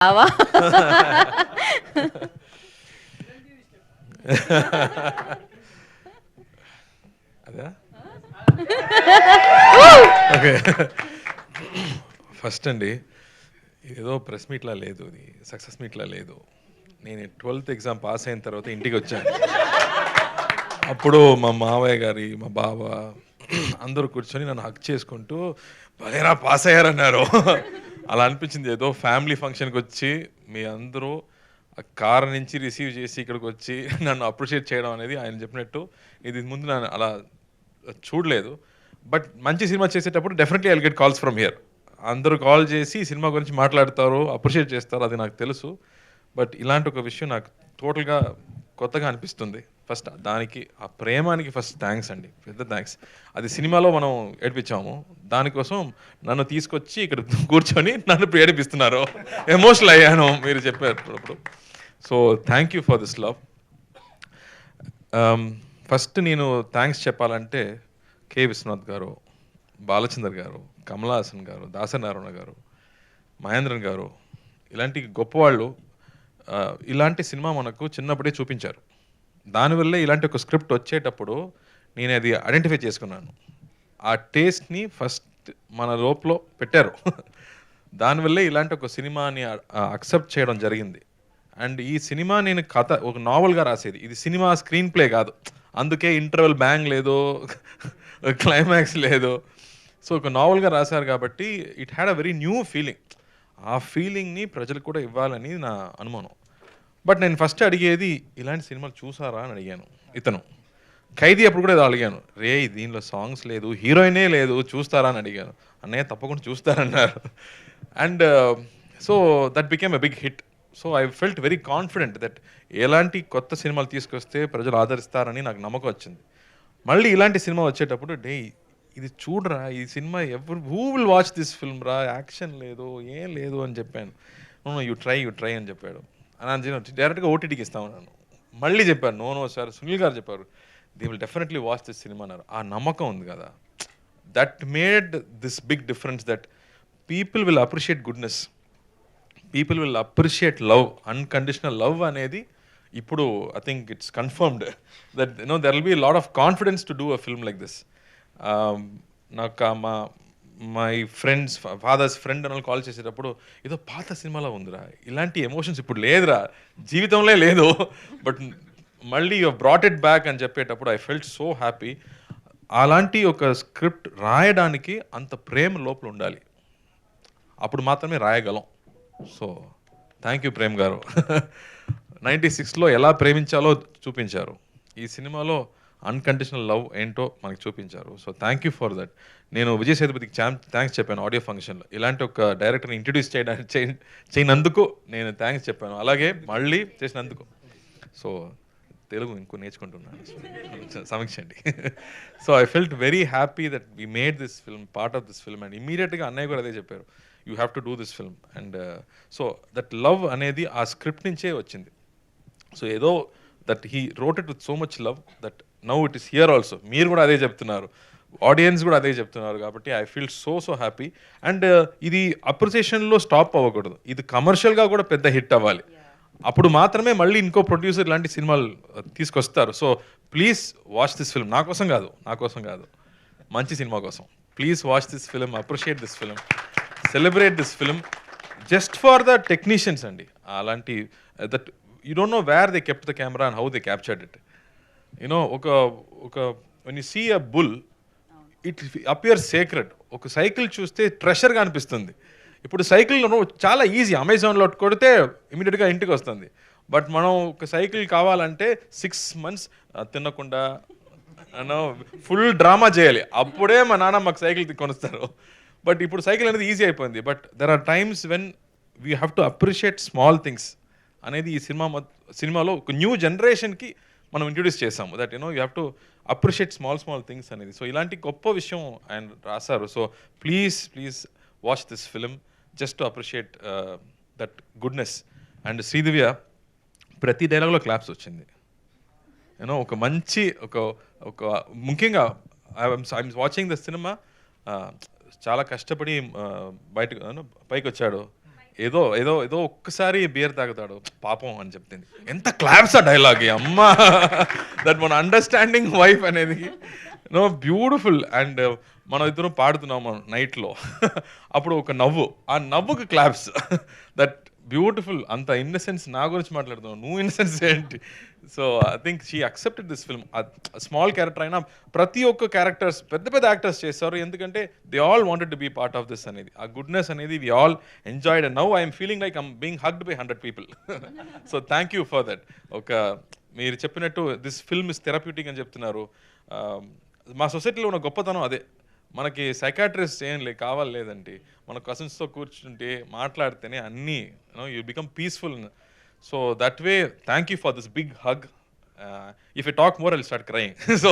బావా అదా okay first అండి ఏదో ప్రెస్ మీట్లా లేదు, ఇది సక్సెస్ మీట్లా లేదు. నేను 12th ఎగ్జామ్ పాస్ అయిన తర్వాత ఇంటికి వచ్చాను. అప్పుడు మా మావయ్య గారి, మా బావ అందరూ కూర్చొని నన్ను హక్ చేసుకుంటూ భలేరా పాస్ అయ్యారన్నారు. అలా అనిపించింది, ఏదో ఫ్యామిలీ ఫంక్షన్కి వచ్చి మీ అందరూ ఆ కార్ నుంచి రిసీవ్ చేసి ఇక్కడికి వచ్చి నన్ను అప్రిషియేట్ చేయడం అనేది ఆయన చెప్పినట్టు ఇది ముందు నన్ను అలా చూడలేదు. బట్ మంచి సినిమా చేసేటప్పుడు definitely I will get calls from here. అందరూ కాల్ చేసి సినిమా గురించి మాట్లాడతారు, అప్రిషియేట్ చేస్తారు, అది నాకు తెలుసు. బట్ ఇలాంటి ఒక విషయం నాకు టోటల్గా కొత్తగా అనిపిస్తుంది. ఫస్ట్ దానికి, ఆ ప్రేమానికి ఫస్ట్ థ్యాంక్స్ అండి, పెద్ద థ్యాంక్స్. అది సినిమాలో మనం ఏడిపించాము, దానికోసం నన్ను తీసుకొచ్చి ఇక్కడ కూర్చొని నన్ను ఏడిపిస్తున్నారు. ఎమోషనల్ అయ్యాను మీరు చెప్పారు అప్పుడు. So thank you for this love. First నేను థ్యాంక్స్ చెప్పాలంటే కె విశ్వనాథ్ గారు, బాలచందర్ గారు, కమల్ హాసన్ గారు, దాసనారాయణ గారు, మహేంద్రన్ గారు, ఇలాంటి గొప్పవాళ్ళు ఇలాంటి సినిమా మనకు చిన్నప్పుడే చూపించారు. దానివల్లే ఇలాంటి ఒక స్క్రిప్ట్ వచ్చేటప్పుడు నేను అది ఐడెంటిఫై చేసుకున్నాను. ఆ టేస్ట్ని ఫస్ట్ మన లోపల పెట్టారు. దానివల్లే ఇలాంటి ఒక సినిమాని అక్సెప్ట్ చేయడం జరిగింది. అండ్ ఈ సినిమా నేను కథ ఒక నావల్గా రాసేది, ఇది సినిమా స్క్రీన్ ప్లే కాదు. అందుకే ఇంటర్వెల్ బ్యాంగ్ లేదు, క్లైమాక్స్ లేదు. సో ఒక నావల్గా రాశారు కాబట్టి it had a very new feeling. ఆ ఫీలింగ్ని ప్రజలకు కూడా ఇవ్వాలని నా అనుమానం. బట్ నేను ఫస్ట్ అడిగేది, ఇలాంటి సినిమాలు చూసారా అని అడిగాను. ఇతను ఖైదీ అప్పుడు కూడా అడిగాను, రే దీనిలో సాంగ్స్ లేదు, హీరోయినే లేదు, చూస్తారా అని అడిగాను. అన్నయ్య తప్పకుండా చూస్తారన్నారు. And so that became a big hit. So I felt very confident that ఎలాంటి కొత్త సినిమాలు తీసుకొస్తే ప్రజలు ఆదరిస్తారని నాకు నమ్మకం వచ్చింది. మళ్ళీ ఇలాంటి సినిమా వచ్చేటప్పుడు ఇది చూడరా, ఈ సినిమా ఎవరు, who will watch this film రా, యాక్షన్ లేదు, ఏం లేదు అని చెప్పాను. యూ ట్రై అని చెప్పాడు. అని డైరెక్ట్గా ఓటీటీకి ఇస్తామన్నాను. మళ్ళీ చెప్పాను, నో సార్, సునీల్ గారు చెప్పారు, they will definitely watch this cinema అన్నారు. ఆ నమ్మకం ఉంది కదా, that made this big difference, that people will appreciate goodness, people will appreciate love, unconditional love అనేది ఇప్పుడు I think it's confirmed that there will be lot of confidence to do a film like this. నాకు my friends, father's friend అని call చేసేటప్పుడు ఏదో పాత సినిమాలో ఉందిరా, ఇలాంటి ఎమోషన్స్ ఇప్పుడు లేదురా, జీవితంలో లేదు, బట్ మళ్ళీ యూ బ్రాట్ ఇట్ బ్యాక్ అని చెప్పేటప్పుడు ఐ ఫెల్ట్ సో హ్యాపీ. అలాంటి ఒక స్క్రిప్ట్ రాయడానికి అంత ప్రేమ లోపల ఉండాలి, అప్పుడు మాత్రమే రాయగలం. సో థ్యాంక్ యూ ప్రేమ్ గారు. 96లో ఎలా ప్రేమించాలో చూపించారు, ఈ సినిమాలో అన్కండిషనల్ లవ్ ఏంటో మనకి చూపించారు. So thank you for that. నేను విజయ్ సేతుపతికి థ్యాంక్స్ చెప్పాను ఆడియో ఫంక్షన్లో, ఇలాంటి ఒక డైరెక్టర్ని ఇంట్రడ్యూస్ చేయనందుకు నేను థ్యాంక్స్ చెప్పాను, అలాగే మళ్ళీ చేసినందుకు. సో తెలుగు ఇంకో నేర్చుకుంటున్నాను, సమీక్షండి. So I felt very happy that we made this film, part of this film. And ఇమీడియట్గా అన్నయ్య కూడా అదే చెప్పారు, you have to do this film. And so that love అనేది ఆ స్క్రిప్ట్ నుంచే వచ్చింది. సో ఏదో that he wrote it with so much love that now it is here also. మీరు కూడా అదే చెప్తున్నారు, ఆడియన్స్ కూడా అదే చెప్తున్నారు, కాబట్టి I feel so happy. And ఇది అప్రిసియేషన్లో స్టాప్ అవ్వకూడదు, ఇది కమర్షియల్గా కూడా పెద్ద హిట్ అవ్వాలి, అప్పుడు మాత్రమే మళ్ళీ ఇంకో ప్రొడ్యూసర్ ఇలాంటి సినిమాలు తీసుకొస్తారు. So please watch this film, నా కోసం కాదు, మంచి సినిమా కోసం. Please watch this film, appreciate this film, celebrate this film just for the technicians అండి. అలాంటి that you don't know where they kept the camera and how they captured it. You know ఒక when you see a bull it appear sacred. ఒక cycle చూస్తే ట్రెషర్గా అనిపిస్తుంది. ఇప్పుడు cycle చాలా easy, అమెజాన్లో కొడితే ఇమీడియట్గా ఇంటికి వస్తుంది. బట్ మనం ఒక సైకిల్ కావాలంటే 6 months తినకుండా ఫుల్ డ్రామా చేయాలి, అప్పుడే మా నాన్న మాకు సైకిల్ కొనిస్తారు. బట్ ఇప్పుడు సైకిల్ అనేది ఈజీ అయిపోయింది. But there are times when we have to appreciate small things అనేది ఈ సినిమాలో ఒక న్యూ జనరేషన్కి మనం ఇంట్రడ్యూస్ చేసాము, that you have to appreciate small things అనేది. సో ఇలాంటి గొప్ప విషయం ఆయన రాశారు. So please watch this film just to appreciate that goodness. And Sridivya ప్రతి డైలాగ్లో క్లాప్స్ వచ్చింది. ఒక మంచి ఒక ముఖ్యంగా ఐఎమ్ వాచింగ్ ద సినిమా, చాలా కష్టపడి పైకి వచ్చాడు. ఏదో ఏదో ఏదో ఒక్కసారి బియర్ తాగుతాడు పాపం అని చెప్తుంది. ఎంత క్లాప్స్ ఆ డైలాగ్ అమ్మా. దట్ మన అండర్స్టాండింగ్ వైఫ్ అనేది నో బ్యూటిఫుల్. అండ్ మనం ఇద్దరం పాడుతున్నాము నైట్లో, అప్పుడు ఒక నవ్వు, ఆ నవ్వుకి క్లాప్స్. That beautiful. అంత ఇన్నసెన్స్ నా గురించి మాట్లాడుతున్నావు, నువ్వు ఇన్నసెన్స్ ఏంటి? So I think she accepted this film. Small character అయినా ప్రతి ఒక్క క్యారెక్టర్స్ పెద్ద పెద్ద యాక్టర్స్ చేస్తారు, ఎందుకంటే they all wanted to be part of this అనేది. ఆ గుడ్నెస్ అనేది we all enjoyed. And now I'm feeling like I'm being hugged by 100 people. So thank you for that. ఒక మీరు చెప్పినట్టు దిస్ ఫిల్మ్ ఇస్ థెరప్యూటిక్ అని చెప్తున్నారు. మా సొసైటీలో ఉన్న గొప్పతనం అదే. మనకి సైకాట్రిస్ట్ ఏం కావాలి లేదండి, మన కజిన్స్తో కూర్చుంటే మాట్లాడితేనే అన్నీ you become peaceful. So that way thank you for this big hug. If you talk more I'll start crying. So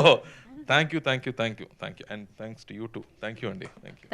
thank you, thank you, thank you, thank you. And thanks to you too. Thank you అండి. Thank you.